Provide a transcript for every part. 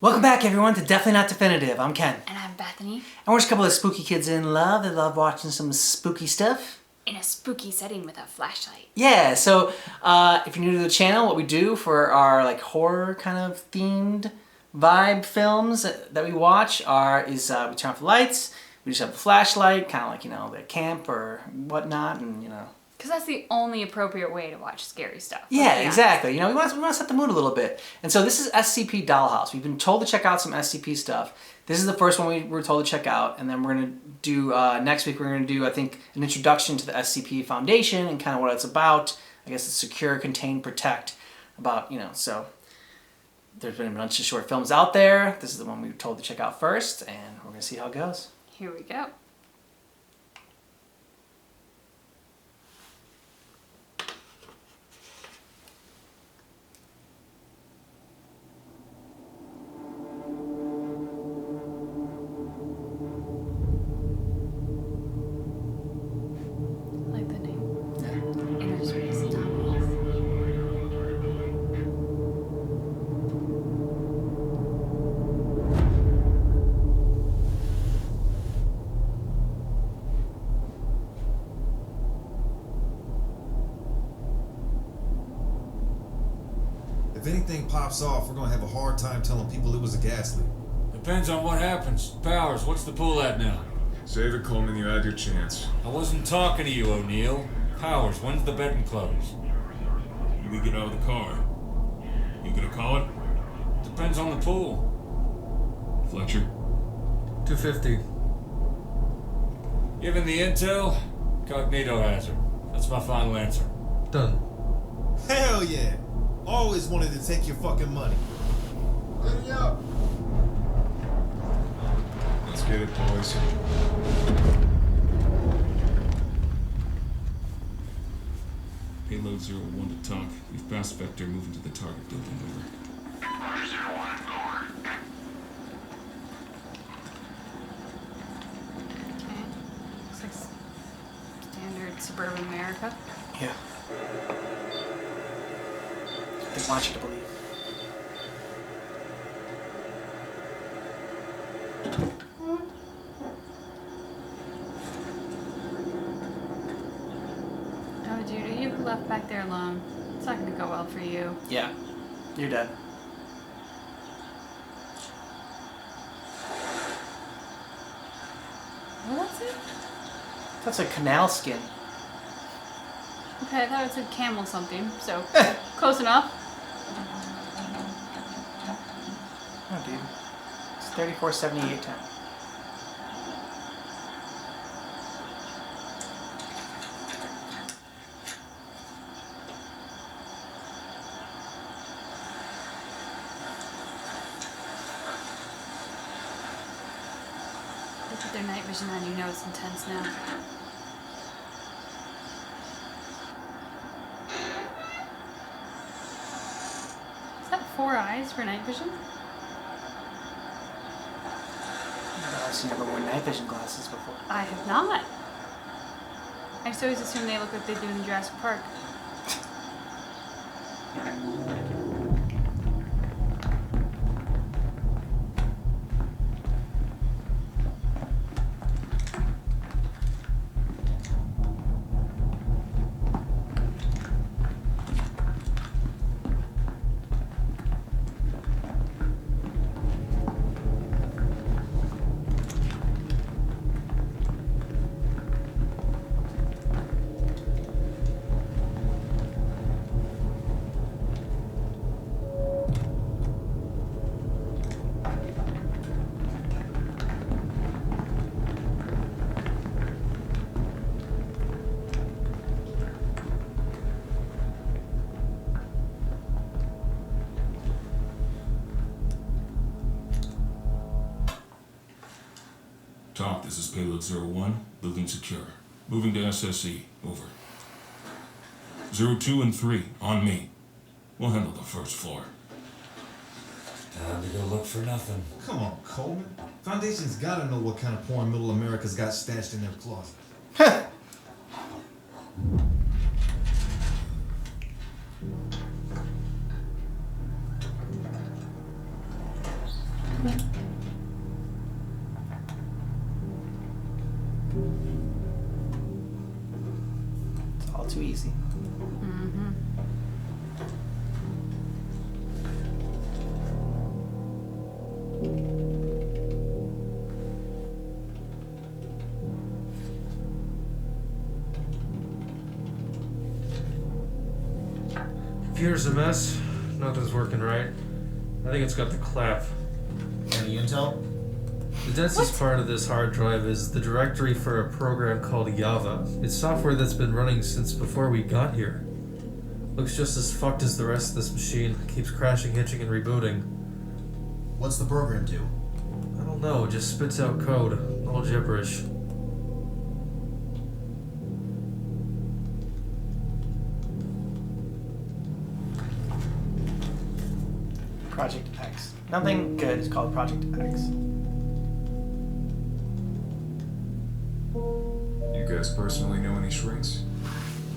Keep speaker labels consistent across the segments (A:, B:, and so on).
A: Welcome back, everyone, to Definitely Not Definitive. I'm Ken.
B: And I'm Bethany.
A: And we're just a couple of spooky kids in love that love watching some spooky stuff.
B: In a spooky setting with a flashlight.
A: Yeah, so if you're new to the channel, what we do for our horror kind of themed vibe films that we watch is we turn off the lights, we just have a flashlight, kind of like, the camp or whatnot, and
B: Because that's the only appropriate way to watch scary stuff.
A: Yeah, exactly. We want to set the mood a little bit. And so this is SCP Dollhouse. We've been told to check out some SCP stuff. This is the first one we were told to check out, and then we're going to do, next week we're going to do, I think, an introduction to the SCP Foundation and kind of what it's about. I guess it's secure, contain, protect. About, so there's been a bunch of short films out there. This is the one we were told to check out first, and we're going to see how it goes.
B: Here we go.
C: If anything pops off, we're gonna have a hard time telling people it was a gas leak.
D: Depends on what happens. Powers, what's the pool at now?
E: Save it, Coleman, you had your chance.
D: I wasn't talking to you, O'Neill. Powers, when's the betting close?
E: You can get out of the car. You gonna call it?
D: Depends on the pool.
E: Fletcher?
D: 250. Given the intel, Cognito hazard. That's my final answer.
F: Done.
C: Hell yeah! Always wanted to take your fucking money. Ready up!
E: Let's get it, boys. Payload 01 to talk. We've passed Vector, moving to the target building, over.
G: Roger 01, over.
B: Okay. Looks like standard suburban America.
A: Yeah. They want you to believe.
B: Oh, Judah, you left back there alone. It's not going to go well for you.
A: Yeah, you're dead.
B: Well, that's it.
A: That's a canal skin.
B: Okay, I thought it said camel something, so close enough.
A: Oh, dude. It's 347810.
B: They put their night vision on, you know it's intense now. Is that 4 eyes for night vision?
A: I've never worn night vision glasses before.
B: I have not. I just always assume they look like they do in Jurassic Park.
E: Talk, this is Payload 01, building secure. Moving to SSE, over. 02 and 3, on me. We'll handle the first floor.
D: Time to go look for nothing.
C: Come on, Coleman. Foundation's gotta know what kind of porn Middle America's got stashed in their closet.
A: It's all too easy.
B: Mm-hmm.
F: Computer's a mess. Nothing's working right. I think it's got the clap.
G: Any intel?
F: The densest part of this hard drive is the directory for a program called Java. It's software that's been running since before we got here. Looks just as fucked as the rest of this machine. Keeps crashing, hitching, and rebooting.
G: What's the program do?
F: I don't know, just spits out code. All gibberish.
A: Project X. Nothing good is called Project X.
H: You guys personally know any shrinks?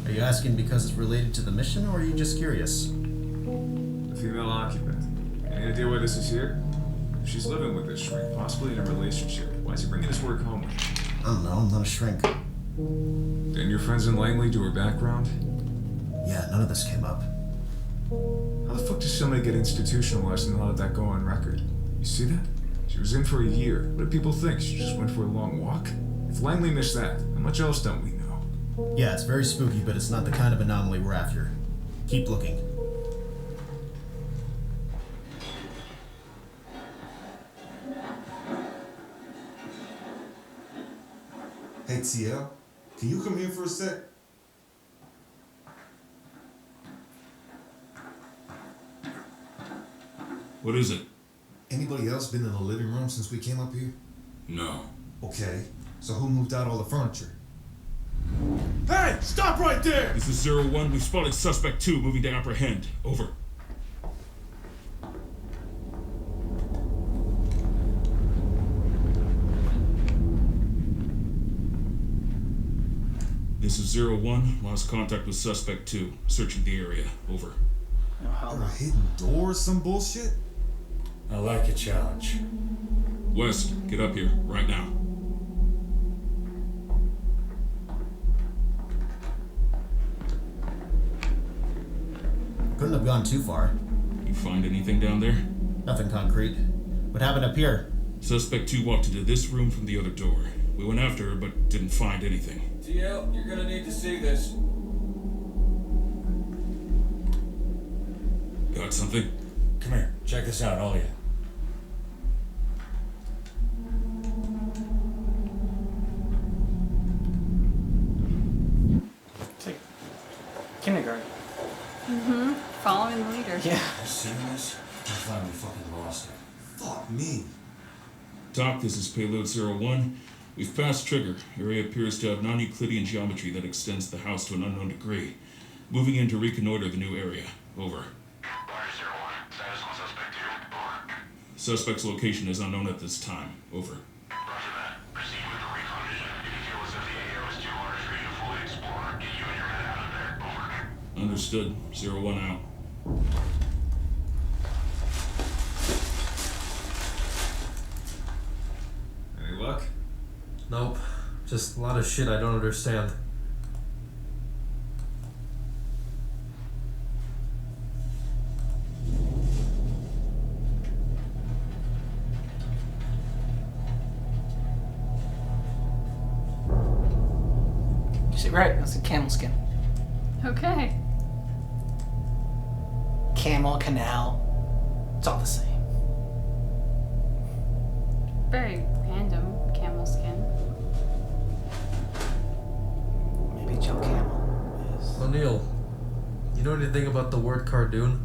G: Are you asking because it's related to the mission, or are you just curious?
H: The female occupant. Any idea why this is here? She's living with this shrink, possibly in a relationship. Why is he bringing his work home with him?
G: I don't know, I'm not a shrink.
H: Didn't your friends in Langley do her background?
G: Yeah, none of this came up.
H: How the fuck does somebody get institutionalized and let that go on record? You see that? She was in for a year. What do people think? She just went for a long walk? If Langley missed that, how much else don't we know?
G: Yeah, it's very spooky, but it's not the kind of anomaly we're after. Keep looking.
C: Hey, TL, can you come here for a sec?
E: What is it?
C: Anybody else been in the living room since we came up here?
E: No.
C: Okay, so who moved out all the furniture? Hey, stop right there!
E: This is 01. We've spotted suspect 2 moving to apprehend. Over. This is 01. Lost contact with suspect 2. Searching the area. Over.
A: No, hell
C: Or
A: no.
C: a hidden door or some bullshit?
D: I like a challenge.
E: West, get up here. Right now.
G: Couldn't have gone too far.
E: You find anything down there?
G: Nothing concrete. What happened up here?
E: Suspect 2 walked into this room from the other door. We went after her, but didn't find anything.
D: TL, you're gonna need to see this.
E: Got something?
D: Come here, check this out, all of you.
A: It's like kindergarten.
B: Mm-hmm. Following the leader.
A: Yeah.
D: You seen this? I finally fucking lost it.
C: Fuck me.
E: Doc, this is Payload 01. We've passed trigger. Area appears to have non-Euclidean geometry that extends the house to an unknown degree. Moving in to reconnoiter the new area. Over.
I: Roger, 01. Status on suspect 2. Over.
E: Suspect's location is unknown at this time. Over.
I: Roger that. Proceed with the recon mission. If you feel as if the area was too large for you to fully explore, get you and your men out of there. Over.
E: Understood. 01 out.
H: Any luck?
F: Nope. Just a lot of shit I don't understand.
A: Right, that's a camel skin.
B: Okay.
A: Camel, canal. It's all the same.
B: Very random camel skin.
A: Maybe Joe Camel is.
F: O'Neill, you know anything about the word cardoon?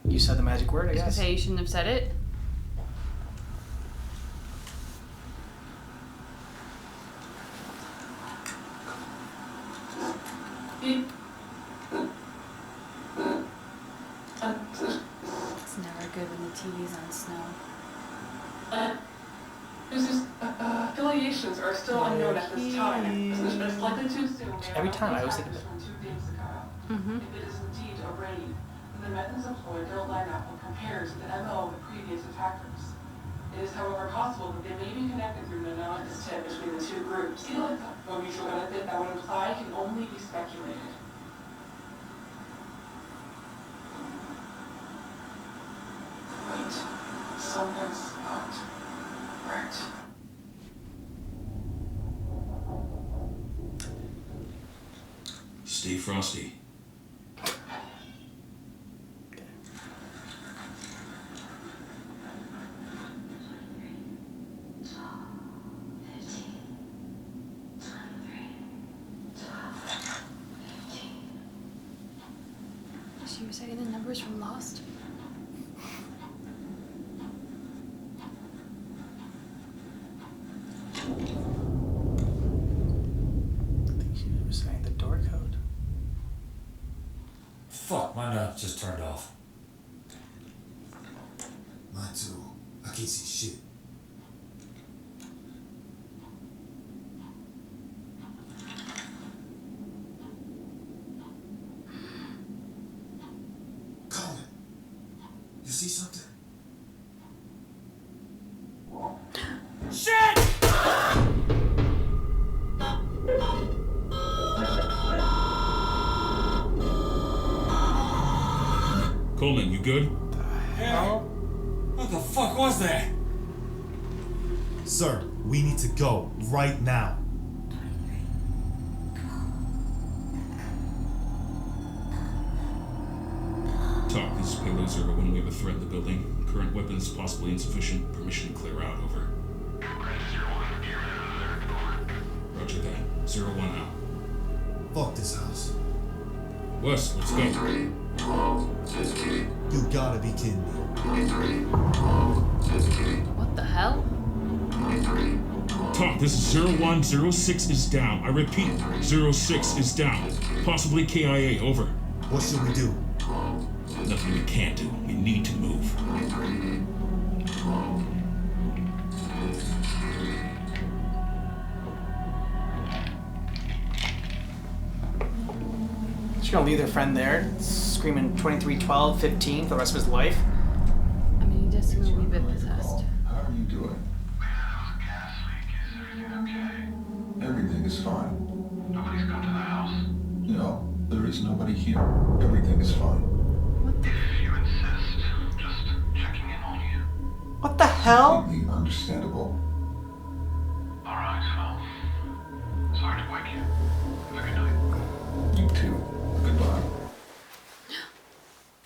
A: You said the magic word, I
B: I was gonna
A: guess.
B: say you shouldn't have said it. It's never good when the TV's on snow.
J: Affiliations are still unknown at this time. It's likely to assume
A: Every time I always think of it.
B: Mm-hmm.
J: If it is indeed a raid, The methods employed don't line up when compared to the MO of the previous attackers. It is, however, possible that they may be connected through an analogous tip between the two groups. A mutual benefit that would imply can only be speculated. Wait, something's not right.
E: Stay frosty.
B: She was saying the numbers from Lost.
A: I think she was saying the door code.
D: Fuck, my knob just turned off.
C: Mine too. I can't see shit. Colin, you see something?
E: Coleman, you good?
D: Yeah. What the fuck was that?
C: Sir, we need to go right now.
E: Talk, this is Payload 01. We have a threat in the building. Current weapons possibly insufficient. Permission to clear out. Over. Roger that. 01 out.
C: Fuck this house.
E: Wes, let's go.
C: You gotta be kidding me.
B: What the hell?
E: Talk, this is 01. 06 is down. I repeat, 06 is down. Possibly KIA. Over.
C: What should we do?
E: Nothing we can't do. We need to move.
A: She's gonna leave their friend there, screaming 23, 12, 15 for the rest of his life.
B: I mean, he does seem a wee bit possessed.
K: How are you doing? Everything is fine.
I: Nobody's come to the house.
K: No, there is nobody here. Everything is fine.
I: If you insist, just checking in on you.
A: What the hell?
K: Completely understandable.
I: Alright, well, sorry to wake you. Have a good night.
K: You too. Goodbye.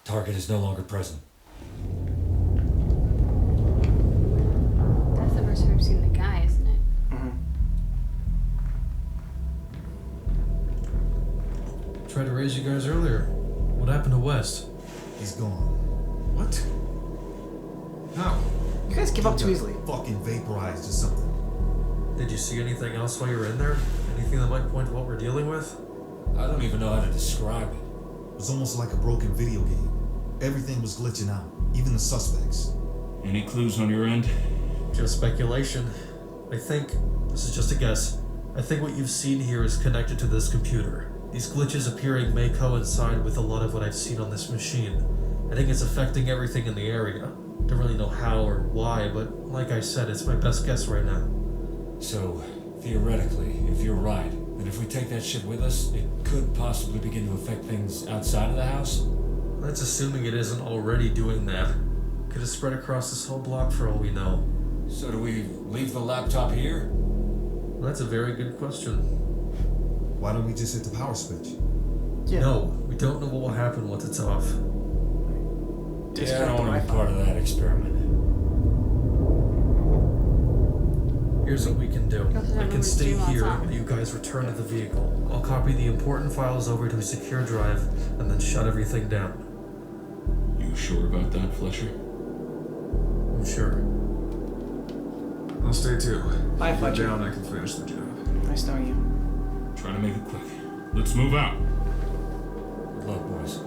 D: Target is no longer present.
B: That's the first time we've seen the guy, isn't it?
F: Tried to raise you guys earlier. What happened to West?
C: He's gone.
H: What? How?
A: You guys give up too easily.
C: Fucking vaporized or something.
F: Did you see anything else while you were in there? Anything that might point to what we're dealing with?
D: I don't even know how to describe it.
C: It was almost like a broken video game. Everything was glitching out, even the suspects.
E: Any clues on your end?
F: Just speculation. I think, this is just a guess, I think what you've seen here is connected to this computer. These glitches appearing may coincide with a lot of what I've seen on this machine. I think it's affecting everything in the area. Don't really know how or why, but like I said, it's my best guess right now.
D: So, theoretically, if you're right, then if we take that shit with us, it could possibly begin to affect things outside of the house?
F: That's assuming it isn't already doing that. Could have spread across this whole block for all we know.
D: So do we leave the laptop here?
F: That's a very good question.
C: Why don't we just hit the power switch?
A: Yeah.
F: No, we don't know what will happen once it's off.
D: Yeah, I don't want to be part of that experiment.
F: Here's what we can do.
B: Because
F: I
B: then
F: can
B: we
F: stay
B: do
F: here
B: outside.
F: while you guys return to the vehicle. I'll copy the important files over to a secure drive and then shut everything down.
E: You sure about that, Fletcher?
F: I'm sure.
H: I'll stay too.
A: Bye,
H: Get
A: Fletcher.
H: down, I can finish the job.
A: Nice knowing you.
E: Try to make it quick. Let's move out.
D: Good luck, boys.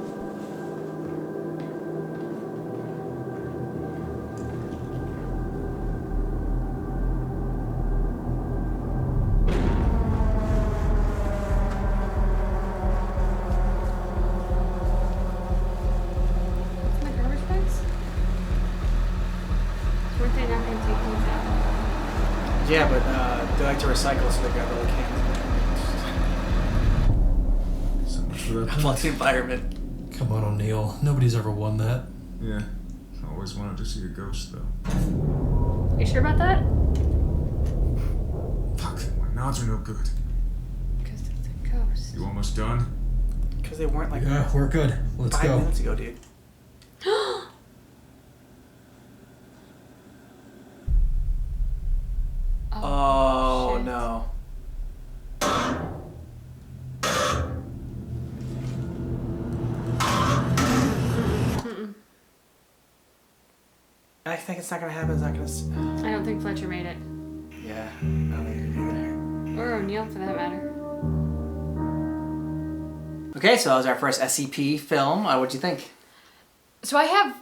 A: Yeah, but they like to recycle, so they got all the cans in
H: So much for that.
A: there. Multi environment.
F: Come on, O'Neill. Nobody's ever won that.
H: Yeah. Always wanted to see a ghost, though.
B: You sure about that?
H: Fuck, my nods are no good.
B: Because it's a ghost.
H: You almost done?
A: Because they weren't like
F: Yeah, we're good. Let's
A: 5
F: go.
A: minutes ago, dude. Oh
B: shit.
A: no. I think it's not gonna happen. It's not gonna.
B: I don't think Fletcher made it.
A: Yeah, I don't think it either.
B: Or O'Neill, for that matter.
A: Okay, so that was our first SCP film. What'd you think?
B: So I have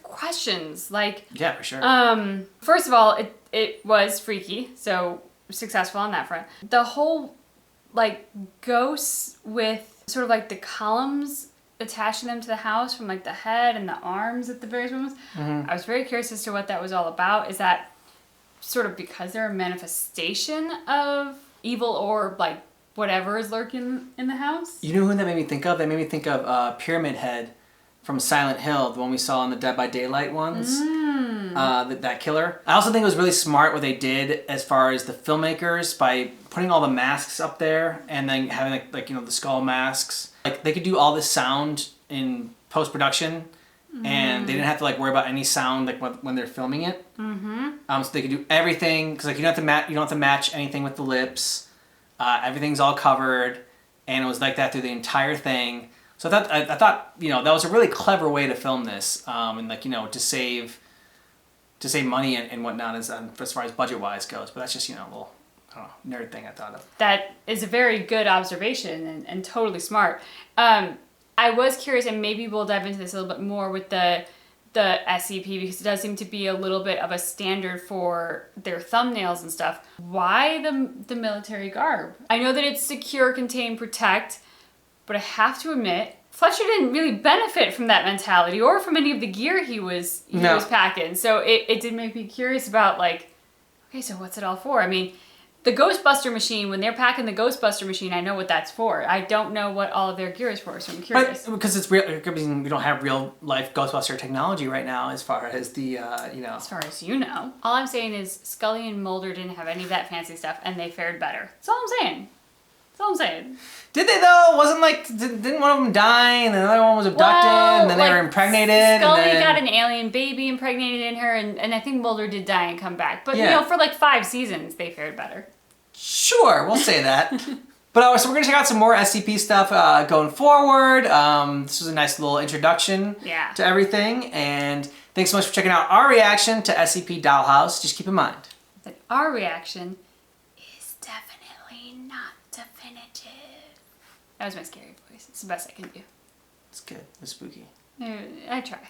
B: questions. Like,
A: Yeah, for sure.
B: first of all, it was freaky, so successful on that front. The whole, like, ghosts with sort of like the columns attaching them to the house from like the head and the arms at the various moments. I was very curious as to what that was all about. Is that sort of because they're a manifestation of evil or like whatever is lurking in the house?
A: You know who that made me think of? That made me think of Pyramid Head from Silent Hill, the one we saw in the Dead by Daylight ones. That killer. I also think it was really smart what they did as far as the filmmakers by putting all the masks up there and then having like you know the skull masks. Like they could do all this sound in post production, and they didn't have to like worry about any sound like when they're filming it. So they could do everything because like you don't have to match anything with the lips. Everything's all covered, and it was like that through the entire thing. So I thought you know that was a really clever way to film this, and like you know to save money and whatnot as far as budget wise goes. But that's just you know a little I don't know, nerd thing I thought of.
B: That is a very good observation and totally smart. I was curious, and maybe we'll dive into this a little bit more with the SCP because it does seem to be a little bit of a standard for their thumbnails and stuff. Why the military garb? I know that it's secure, contain, protect, but I have to admit, Fletcher didn't really benefit from that mentality or from any of the gear he was packing. So it did make me curious about like, okay, so what's it all for? I mean, the Ghostbuster machine, when they're packing the Ghostbuster machine, I know what that's for. I don't know what all of their gear is for, so I'm curious.
A: But because it's real, I mean, we don't have real life Ghostbuster technology right now as far as the, you know.
B: As far as you know. All I'm saying is Scully and Mulder didn't have any of that fancy stuff, and they fared better. That's all I'm saying. That's all I'm saying.
A: Did they though? Wasn't like, didn't one of them die and the other one was abducted and then they were impregnated?
B: Scully
A: and then...
B: got an alien baby impregnated in her, and I think Mulder did die and come back. But,
A: Yeah.
B: you know, for like 5 seasons, they fared better.
A: Sure, we'll say that. But so we're going to check out some more SCP stuff going forward. This was a nice little introduction to everything. And thanks so much for checking out our reaction to SCP Dollhouse. Just keep in mind
B: that our reaction is definitely not definitive. That was my scary voice. It's the best I can do.
A: It's good. It's spooky.
B: I try.